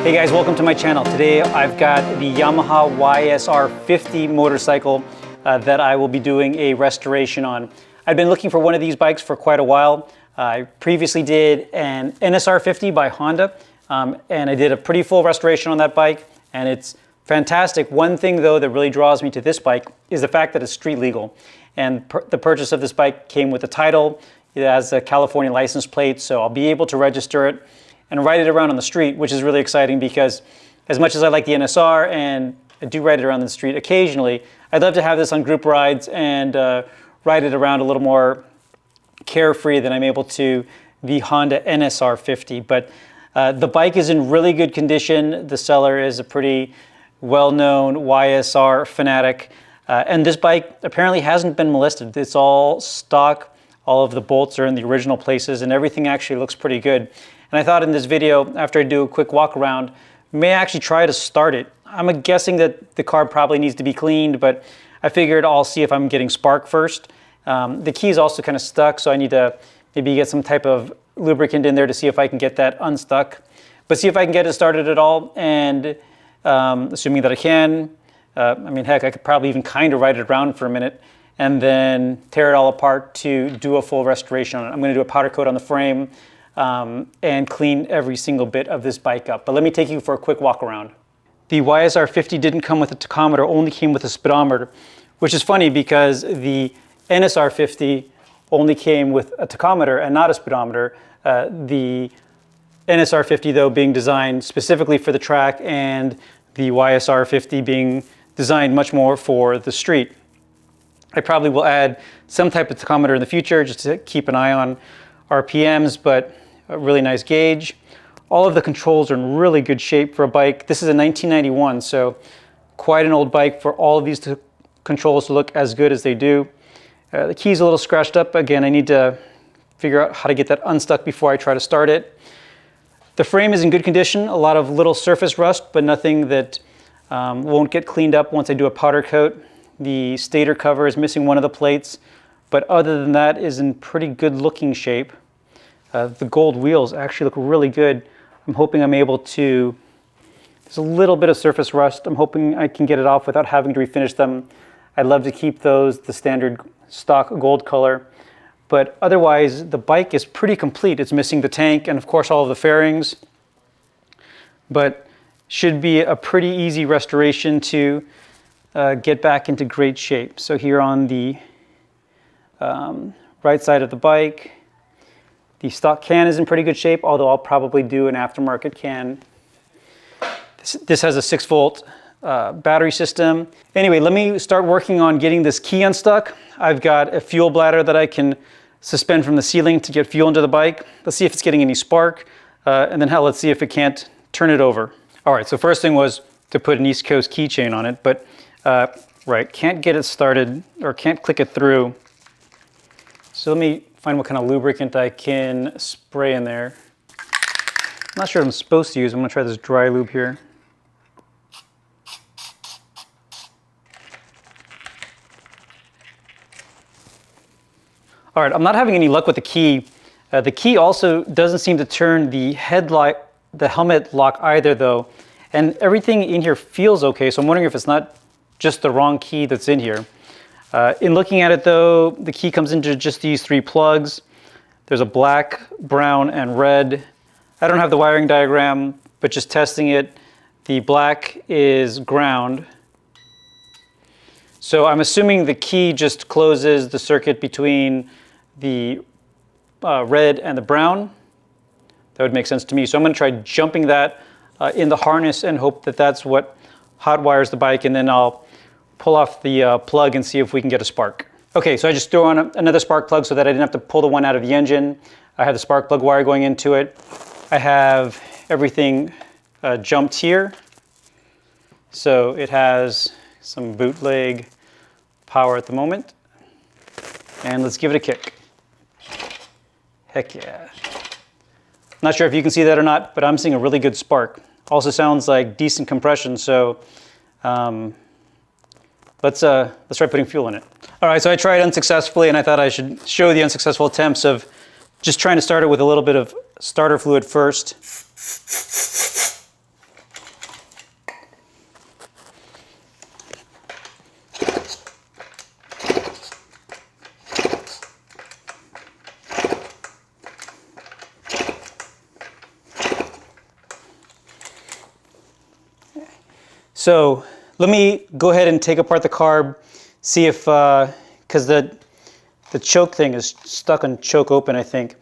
Hey guys, welcome to my channel. Today I've got the Yamaha YSR 50 motorcycle that I will be doing a restoration on. I've been looking for one of these bikes for quite a while. I previously did an NSR 50 by Honda, and I did a pretty full restoration on that bike, and it's fantastic. One thing though that really draws me to this bike is the fact that it's street legal. And the purchase of this bike came with a title. It has a California license plate, so I'll be able to register it and ride it around on the street, which is really exciting because as much as I like the NSR and I do ride it around the street occasionally, I'd love to have this on group rides and ride it around a little more carefree than I'm able to the Honda NSR 50. But the bike is in really good condition. The seller is a pretty well-known YSR fanatic. And this bike apparently hasn't been molested. It's all stock. All of the bolts are in the original places and everything actually looks pretty good. And I thought in this video, after I do a quick walk around, may actually try to start it. I'm guessing that the carb probably needs to be cleaned, but I figured I'll see if I'm getting spark first. The key is also kind of stuck, so I need to maybe get some type of lubricant in there to see if I can get that unstuck. But see if I can get it started at all, and assuming that I can, I mean, heck, I could probably even kind of ride it around for a minute and then tear it all apart to do a full restoration on it. I'm going to do a powder coat on the frame and clean every single bit of this bike up. But let me take you for a quick walk around. The YSR 50 didn't come with a tachometer, only came with a speedometer, which is funny because the NSR 50 only came with a tachometer and not a speedometer. The NSR 50 though being designed specifically for the track and the YSR 50 being designed much more for the street. I probably will add some type of tachometer in the future just to keep an eye on RPMs, but a really nice gauge. All of the controls are in really good shape for a bike. This is a 1991, so quite an old bike for all of these controls to look as good as they do. The key's a little scratched up. Again, I need to figure out how to get that unstuck before I try to start it. The frame is in good condition, a lot of little surface rust, but nothing that won't get cleaned up once I do a powder coat. The stator cover is missing one of the plates, but other than that is in pretty good looking shape. The gold wheels actually look really good. I'm hoping I'm able to, there's a little bit of surface rust. I'm hoping I can get it off without having to refinish them. I'd love to keep those the standard stock gold color, but otherwise the bike is pretty complete. It's missing the tank and of course all of the fairings, but should be a pretty easy restoration to get back into great shape. So here on the right side of the bike, the stock can is in pretty good shape, although I'll probably do an aftermarket can. This has a 6-volt battery system. Anyway, let me start working on getting this key unstuck. I've got a fuel bladder that I can suspend from the ceiling to get fuel into the bike. Let's see if it's getting any spark, and then hell, let's see if it can't turn it over. All right, so first thing was to put an East Coast keychain on it, but right, can't get it started or can't click it through. So let me find what kind of lubricant I can spray in there. I'm not sure what I'm supposed to use. I'm gonna try this dry lube here. All right, I'm not having any luck with the key. The key also doesn't seem to turn the helmet lock either though. And everything in here feels okay, so I'm wondering if it's not just the wrong key that's in here. In looking at it though, the key comes into just these 3 plugs. There's a black, brown, and red. I don't have the wiring diagram, but just testing it, the black is ground. So I'm assuming the key just closes the circuit between the red and the brown. That would make sense to me. So I'm gonna try jumping that in the harness and hope that that's what hot wires the bike, and then I'll pull off the plug and see if we can get a spark. Okay, so I just threw on another spark plug so that I didn't have to pull the one out of the engine. I have the spark plug wire going into it. I have everything jumped here. So it has some bootleg power at the moment. And let's give it a kick. Heck yeah. Not sure if you can see that or not, but I'm seeing a really good spark. Also sounds like decent compression, so let's try putting fuel in it. All right, so I tried unsuccessfully, and I thought I should show the unsuccessful attempts of just trying to start it with a little bit of starter fluid first. So let me go ahead and take apart the carb, see if, because the choke thing is stuck on choke open, I think.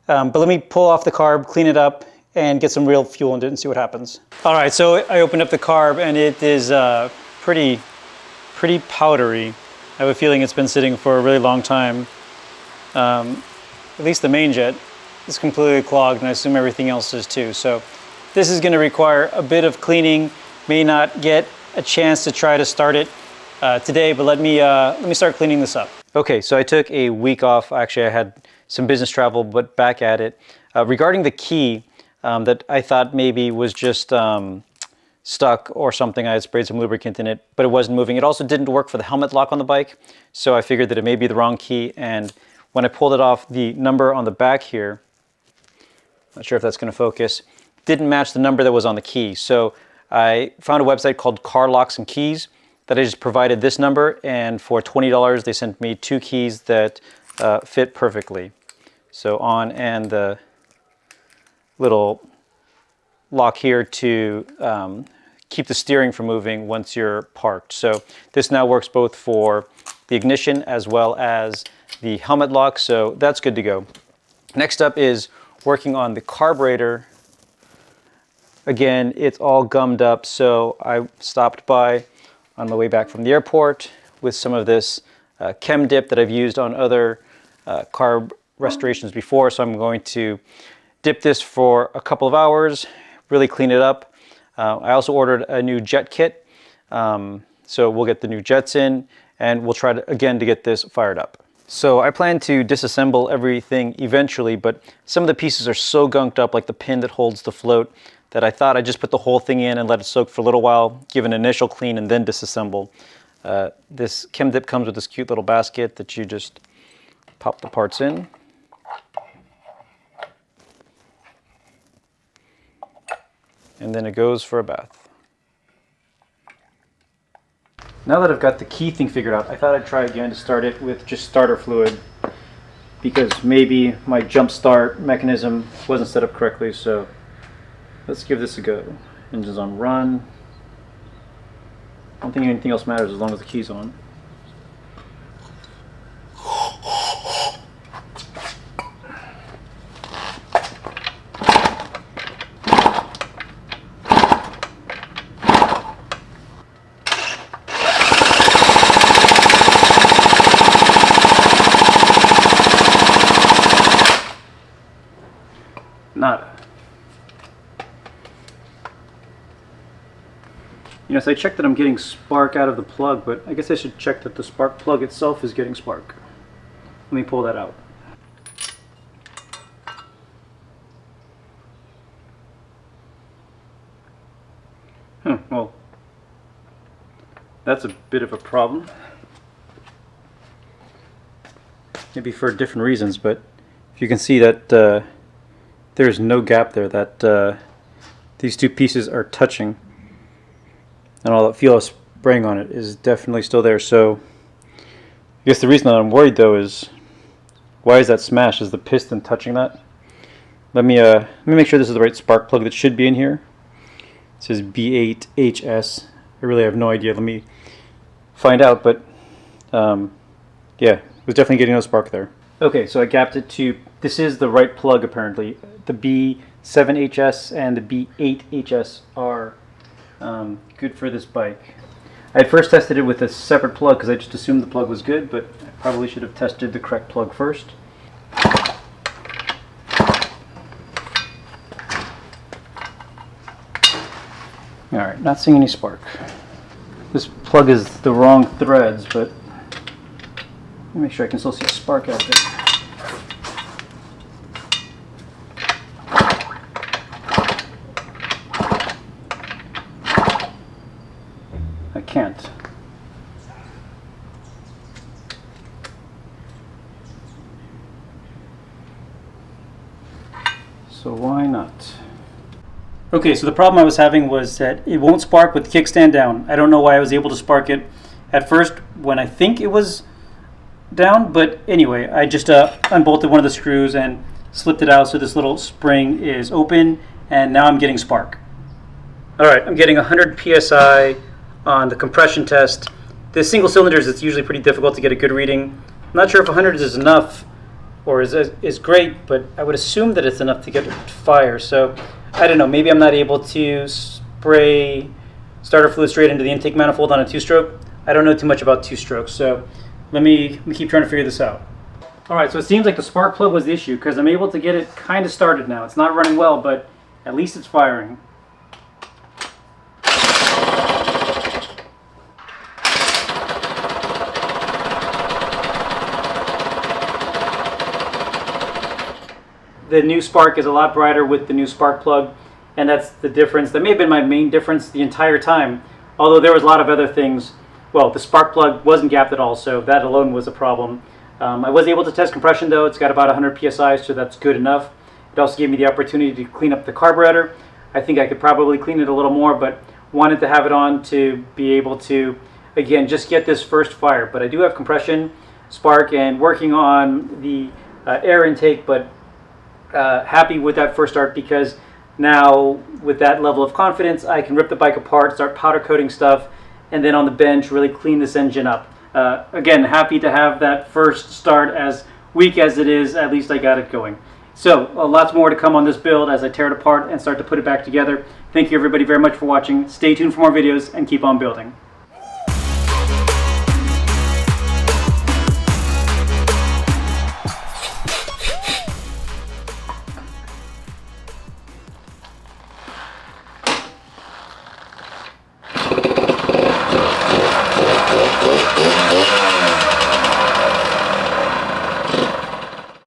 But let me pull off the carb, clean it up, and get some real fuel into it and see what happens. All right, so I opened up the carb and it is pretty powdery. I have a feeling it's been sitting for a really long time. At least the main jet is completely clogged, and I assume everything else is too. So this is gonna require a bit of cleaning. May not get a chance to try to start it today, but let me start cleaning this up. Okay, so I took a week off. Actually, I had some business travel, but back at it. Regarding the key that I thought maybe was just stuck or something, I had sprayed some lubricant in it, but it wasn't moving. It also didn't work for the helmet lock on the bike, so I figured that it may be the wrong key, and when I pulled it off, the number on the back here, not sure if that's gonna focus, didn't match the number that was on the key. So I found a website called Car Locks and Keys that I just provided this number, and for $20 they sent me 2 keys that fit perfectly. So on, and the little lock here to keep the steering from moving once you're parked. So this now works both for the ignition as well as the helmet lock, so that's good to go. Next up is working on the carburetor. Again, it's all gummed up, so I stopped by on my way back from the airport with some of this chem dip that I've used on other carb restorations before. So I'm going to dip this for a couple of hours, really clean it up. I also ordered a new jet kit, so we'll get the new jets in, and we'll try to, again, to get this fired up. So I plan to disassemble everything eventually, but some of the pieces are so gunked up, like the pin that holds the float, that I thought I'd just put the whole thing in and let it soak for a little while, give an initial clean, and then disassemble. This chem dip comes with this cute little basket that you just pop the parts in. And then it goes for a bath. Now that I've got the key thing figured out, I thought I'd try again to start it with just starter fluid, because maybe my jump start mechanism wasn't set up correctly. So let's give this a go. Engine's on run. I don't think anything else matters as long as the key's on. Nada. You know, so I checked that I'm getting spark out of the plug, but I guess I should check that the spark plug itself is getting spark. Let me pull that out. Well, that's a bit of a problem. Maybe for different reasons, but if you can see that there's no gap there, that these two pieces are touching, and all that feel of spraying on it is definitely still there. So I guess the reason that I'm worried though is, why is that smashed? Is the piston touching that? Let me make sure this is the right spark plug that should be in here. It says B8HS. I really have no idea. Let me find out, but yeah, it was definitely getting no spark there. Okay, so I gapped it to, this is the right plug apparently. The B7HS and the B8HS are good for this bike. I had first tested it with a separate plug because I just assumed the plug was good, but I probably should have tested the correct plug first. Alright, not seeing any spark. This plug is the wrong threads, but let me make sure I can still see a spark out there. I can't. So why not? Okay, so the problem I was having was that it won't spark with the kickstand down. I don't know why I was able to spark it at first when I think it was down, but anyway, I just unbolted one of the screws and slipped it out so this little spring is open, and now I'm getting spark. All right, I'm getting 100 psi on the compression test. The single cylinders, it's usually pretty difficult to get a good reading. I'm not sure if 100 is enough or is great, but I would assume that it's enough to get fire. So I don't know, maybe I'm not able to spray starter fluid straight into the intake manifold on a two-stroke. I don't know too much about two-strokes, so let me keep trying to figure this out. All right, so it seems like the spark plug was the issue because I'm able to get it kind of started now. It's not running well, but at least it's firing. The new spark is a lot brighter with the new spark plug, and that's the difference. That may have been my main difference the entire time, although there was a lot of other things. Well, the spark plug wasn't gapped at all, so that alone was a problem. I was able to test compression though. It's got about 100 psi, so that's good enough. It also gave me the opportunity to clean up the carburetor. I think I could probably clean it a little more, but wanted to have it on to be able to, again, just get this first fire. But I do have compression, spark, and working on the air intake, but happy with that first start because now with that level of confidence I can rip the bike apart, start powder coating stuff, and then on the bench really clean this engine up. Again, happy to have that first start, as weak as it is, at least I got it going. So lots more to come on this build as I tear it apart and start to put it back together. Thank you everybody very much for watching. Stay tuned for more videos and keep on building.